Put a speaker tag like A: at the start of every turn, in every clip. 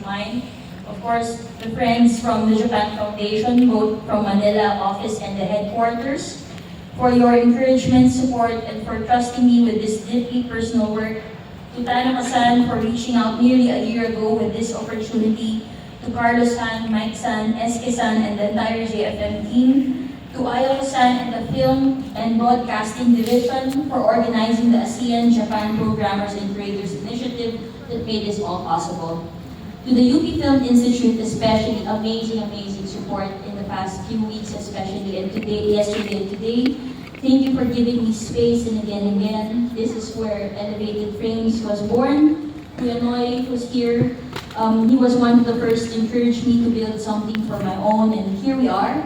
A: mine. Of course, the friends from the Japan Foundation, both from Manila office and the headquarters, for your encouragement, support, and for trusting me with this deeply personal work. To Tanaka-san for reaching out nearly a year ago with this opportunity. To Carlos-san, Mike-san, SK-san, and the entire JFM team. To Ayako-san and the Film and Broadcasting Division for organizing the ASEAN Japan Programmers and Creators Initiative that made this all possible. To the UP Film Institute, especially, amazing support in the past few weeks, especially, and today, yesterday and today. Thank you for giving me space, and again. This is where Elevated Frames was born. Kuya Noy was here. He was one of the first to encourage me to build something for my own, and here we are.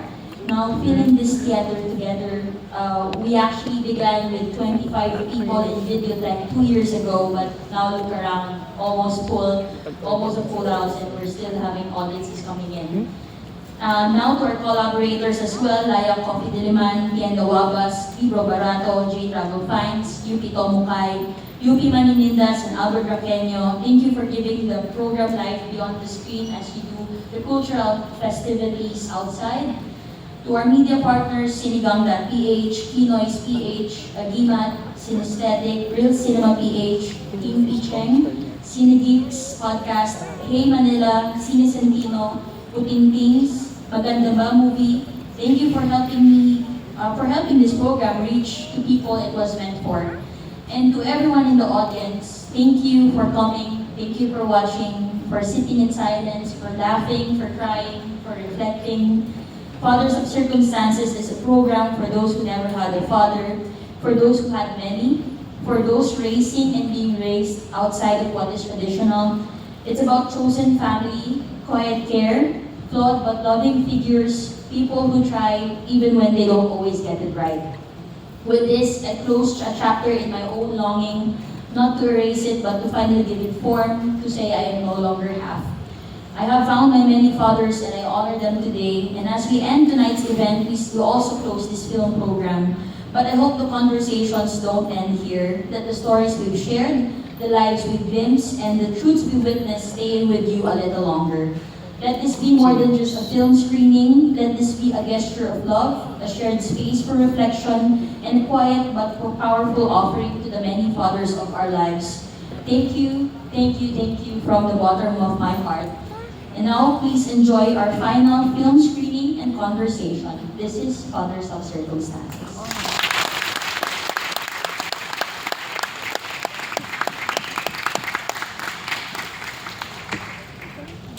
A: Now, filling this theater together, we actually began with 25 people in Videotech 2 years ago, but now look around, almost a full house, and we're still having audiences coming in. Now to our collaborators as well, Laya Coffee Diliman, Tienda Wabas, Libro Barato, J Travel Finds, UP Tomukay, UP Maninindas, and Albert Raqueño. Thank you for giving the program life beyond the screen as you do the cultural festivities outside. To our media partners, Sinigang.ph, Kinoy's PH, Agimat, Synesthetic, Real Cinema PH, Team Picheng, Cinegeeks Podcast, Hey Manila, Cine Sentino, Puting Things, Maganda Ba Movie. Thank you for helping this program reach to people it was meant for. And to everyone in the audience, thank you for coming, thank you for watching, for sitting in silence, for laughing, for crying, for reflecting. Fathers of Circumstances is a program for those who never had a father, for those who had many, for those raising and being raised outside of what is traditional. It's about chosen family, quiet care, flawed but loving figures, people who try even when they don't always get it right. With this, I close a chapter in my own longing, not to erase it, but to finally give it form, to say I am no longer half. I have found my many fathers and I honor them today. And as we end tonight's event, we also close this film program. But I hope the conversations don't end here, that the stories we've shared, the lives we've glimpsed, and the truths we've witnessed stay with you a little longer. Let this be more than just a film screening. Let this be a gesture of love, a shared space for reflection, and quiet but powerful offering to the many fathers of our lives. Thank you from the bottom of my heart. And now, please enjoy our final film screening and conversation. This is Fathers of Circumstances.